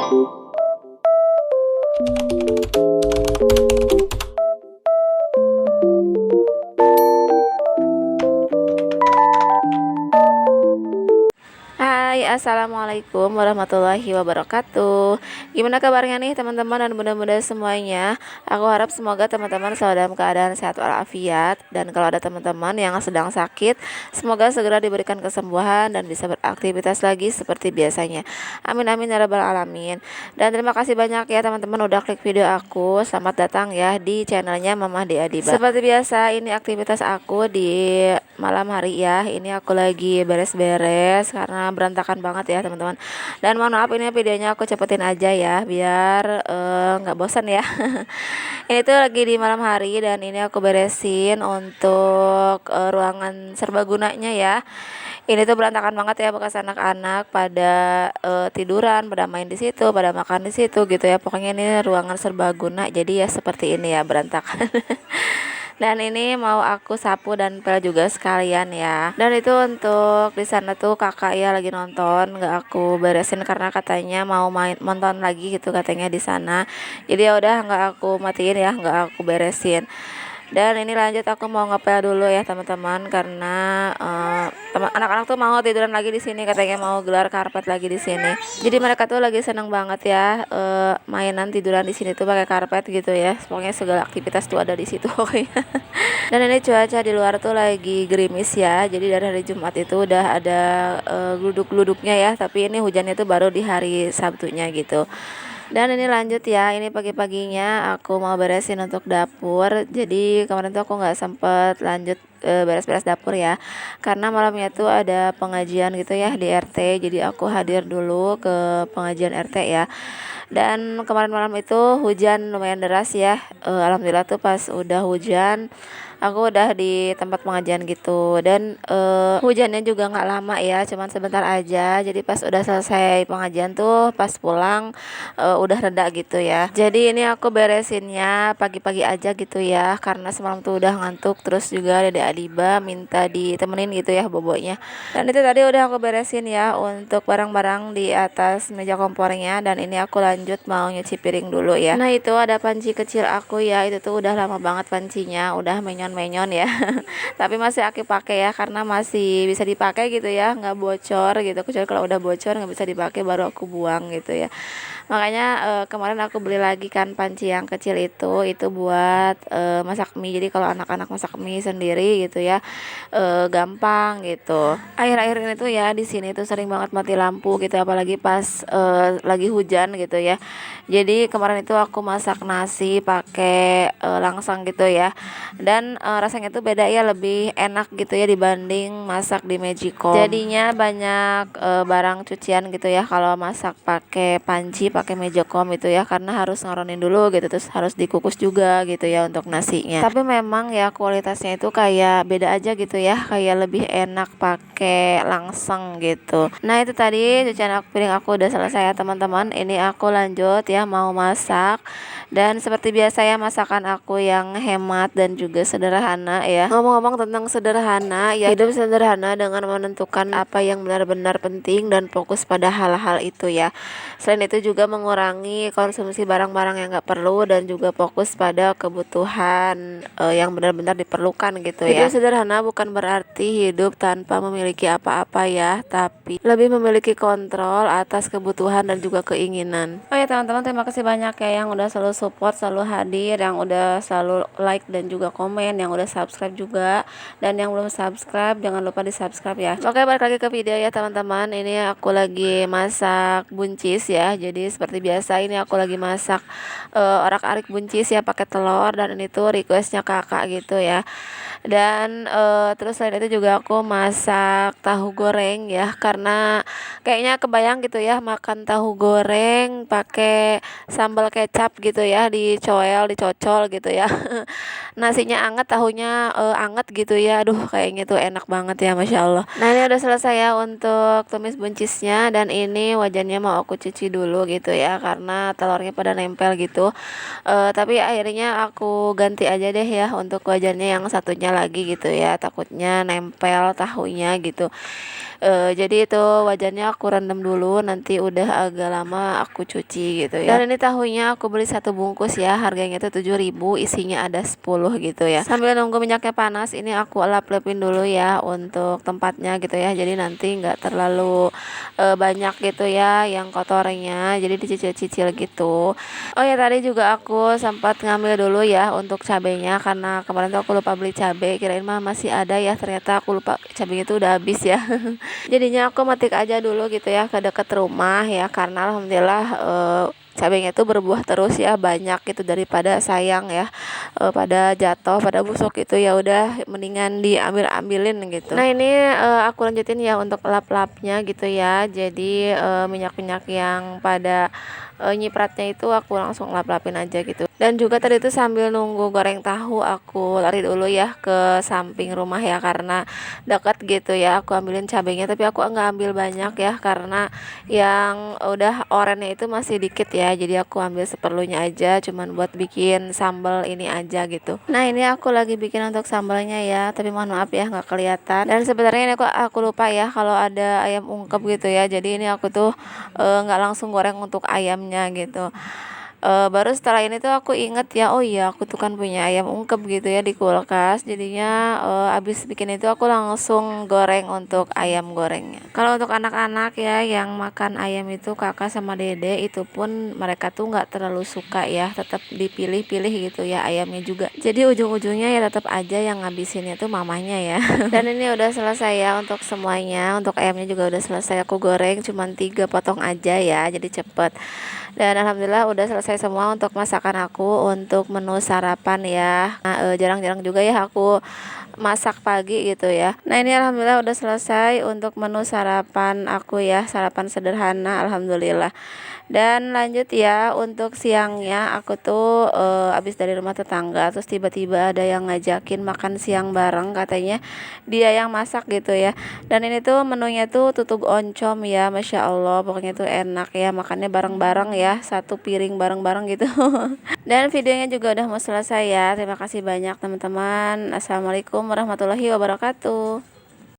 Hai, assalamualaikum warahmatullahi wabarakatuh. Gimana kabarnya nih teman-teman dan bunda-bunda semuanya? Aku harap semoga teman-teman selalu dalam keadaan sehat walafiat. Dan kalau ada teman-teman yang sedang sakit, semoga segera diberikan kesembuhan dan bisa beraktivitas lagi seperti biasanya. Amin amin ya rabbal alamin. Dan terima kasih banyak ya teman-teman udah klik video aku. Selamat datang ya di channelnya Mamah Dea Diba. Seperti biasa, ini aktivitas aku di malam hari ya. Ini aku lagi beres-beres karena berantakan banget ya teman-teman. Dan mohon maaf ini videonya aku cepetin aja ya biar nggak bosan ya. Ini tuh lagi di malam hari dan ini aku beresin untuk ruangan serbagunanya ya. Ini tuh berantakan banget ya, bekas anak-anak pada tiduran, pada main di situ, pada makan di situ gitu ya. Pokoknya ini ruangan serbaguna, jadi ya seperti ini ya, berantakan. Dan ini mau aku sapu dan pel juga sekalian ya. Dan itu untuk di sana tuh kakak ya lagi nonton, nggak aku beresin karena katanya mau main nonton lagi gitu katanya di sana. Jadi ya udah nggak aku matiin ya, nggak aku beresin. Dan ini lanjut aku mau ngepel dulu ya teman-teman karena anak-anak tuh mau tiduran lagi di sini, katanya mau gelar karpet lagi di sini. Jadi mereka tuh lagi seneng banget ya mainan tiduran di sini tuh pakai karpet gitu ya. Pokoknya segala aktivitas tuh ada di situ pokoknya. Dan ini cuaca di luar tuh lagi gerimis ya. Jadi dari hari Jumat itu udah ada gluduk-gluduknya ya, tapi ini hujannya tuh baru di hari Sabtunya gitu. Dan ini lanjut ya, ini pagi-paginya aku mau beresin untuk dapur. Jadi kemarin tuh aku nggak sempet lanjut beres-beres dapur ya, karena malamnya tuh ada pengajian gitu ya di RT. Jadi aku hadir dulu ke pengajian RT ya. Dan kemarin malam itu hujan lumayan deras ya. Alhamdulillah tuh pas udah hujan aku udah di tempat pengajian gitu. Dan hujannya juga nggak lama ya, cuman sebentar aja. Jadi pas udah selesai pengajian tuh pas pulang udah reda gitu ya. Jadi ini aku beresinnya pagi-pagi aja gitu ya, karena semalam tuh udah ngantuk. Terus juga Dede Adiba minta ditemenin gitu ya bobonya. Dan itu tadi udah aku beresin ya untuk barang-barang di atas meja kompornya. Dan ini aku lanjut mau nyuci piring dulu ya. Nah itu ada panci kecil aku ya, itu tuh udah lama banget pancinya, udah menyon ya. Tapi masih aku pakai ya karena masih bisa dipakai gitu ya, nggak bocor gitu. Kecuali kalau udah bocor nggak bisa dipakai baru aku buang gitu ya. Makanya kemarin aku beli lagi kan panci yang kecil itu buat masak mie. Jadi kalau anak-anak masak mie sendiri gitu ya gampang gitu. Akhir-akhir ini tuh ya di sini tuh sering banget mati lampu gitu, apalagi pas lagi hujan gitu ya. Jadi kemarin itu aku masak nasi pakai langsang gitu ya. Dan rasanya tuh beda ya, lebih enak gitu ya dibanding masak di Magicom. Jadinya banyak barang cucian gitu ya kalau masak pakai panci, pakai Magicom itu ya, karena harus ngaronin dulu gitu, terus harus dikukus juga gitu ya untuk nasinya. Tapi memang ya kualitasnya itu kayak beda aja gitu ya, kayak lebih enak pakai langseng gitu. Nah itu tadi cucian piring aku udah selesai ya teman-teman. Ini aku lanjut ya mau masak. Dan seperti biasa ya, masakan aku yang hemat dan juga sederhana ya. Ngomong-ngomong tentang sederhana ya, hidup sederhana dengan menentukan apa yang benar-benar penting dan fokus pada hal-hal itu ya. Selain itu juga mengurangi konsumsi barang-barang yang gak perlu dan juga fokus pada kebutuhan yang benar-benar diperlukan gitu ya. Hidup sederhana bukan berarti hidup tanpa memiliki apa-apa ya, tapi lebih memiliki kontrol atas kebutuhan dan juga keinginan. Oh ya teman-teman, terima kasih banyak ya yang udah selalu support, selalu hadir, yang udah selalu like dan juga komen, yang udah subscribe juga. Dan yang belum subscribe jangan lupa di subscribe ya. Oke, balik lagi ke video ya teman-teman. Ini aku lagi masak buncis ya. Jadi seperti biasa ini aku lagi masak orak-arik buncis ya pakai telur. Dan ini tuh requestnya kakak gitu ya. Dan terus selain itu juga aku masak tahu goreng ya, karena kayaknya kebayang gitu ya makan tahu goreng pakai sambal kecap gitu ya, dicoel dicocol gitu ya. Nasinya anget, tahunya anget gitu ya. Aduh kayaknya tuh enak banget ya, Masya Allah. Nah ini udah selesai ya untuk tumis buncisnya. Dan ini wajannya mau aku cuci dulu gitu gitu ya, karena telurnya pada nempel gitu. Tapi akhirnya aku ganti aja deh ya untuk wajannya yang satunya lagi gitu ya, takutnya nempel tahunya gitu. Jadi itu wajannya aku rendam dulu, nanti udah agak lama aku cuci gitu ya. Dan ini tahunya aku beli satu bungkus ya, harganya itu 7.000, isinya ada 10 gitu ya. Sambil nunggu minyaknya panas, ini aku lap-lapin dulu ya untuk tempatnya gitu ya, jadi nanti nggak terlalu banyak gitu ya yang kotornya, jadi dicicil-cicil gitu. Oh ya, tadi juga aku sempat ngambil dulu ya untuk cabenya, karena kemarin tuh aku lupa beli cabai, kirain mah masih ada ya, ternyata aku lupa cabenya itu udah habis ya. Jadinya aku metik aja dulu gitu ya ke dekat rumah ya, karena alhamdulillah cabenya itu berbuah terus ya, banyak gitu, daripada sayang ya pada jatuh pada busuk gitu, ya udah mendingan diambil-ambilin gitu. Nah ini aku lanjutin ya untuk lap-lapnya gitu ya. Jadi minyak-minyak yang pada nyipratnya itu aku langsung lap-lapin aja gitu. Dan juga tadi itu sambil nunggu goreng tahu, aku lari dulu ya ke samping rumah ya, karena dekat gitu ya. Aku ambilin cabenya, tapi aku nggak ambil banyak ya, karena yang udah orennya itu masih dikit ya, jadi aku ambil seperlunya aja, cuman buat bikin sambal ini aja gitu. Nah ini aku lagi bikin untuk sambalnya ya, tapi mohon maaf ya nggak kelihatan. Dan sebenarnya ini aku lupa ya kalau ada ayam ungkep gitu ya, jadi ini aku tuh nggak langsung goreng untuk ayamnya gitu. Baru setelah ini tuh aku inget ya, oh iya aku tuh kan punya ayam ungkep gitu ya di kulkas, jadinya abis bikin itu aku langsung goreng untuk ayam gorengnya. Kalau untuk anak-anak ya yang makan ayam itu, kakak sama dede itu pun mereka tuh nggak terlalu suka ya, tetap dipilih-pilih gitu ya ayamnya juga, jadi ujung-ujungnya ya tetap aja yang ngabisinnya tuh mamanya ya. Dan ini udah selesai ya untuk semuanya, untuk ayamnya juga udah selesai aku goreng, cuman 3 potong aja ya, jadi cepet. Dan alhamdulillah udah selesai semua untuk masakan aku untuk menu sarapan ya. Nah, jarang-jarang juga ya aku masak pagi gitu ya. Nah ini alhamdulillah udah selesai untuk menu sarapan aku ya, sarapan sederhana alhamdulillah. Dan lanjut ya untuk siangnya, aku tuh abis dari rumah tetangga, terus tiba-tiba ada yang ngajakin makan siang bareng, katanya dia yang masak gitu ya. Dan ini tuh menunya tuh tutug oncom ya, masya Allah, pokoknya tuh enak ya, makannya bareng-bareng ya, satu piring bareng-bareng gitu. Dan videonya juga udah mau selesai ya. Terima kasih banyak teman-teman. Assalamualaikum warahmatullahi wabarakatuh.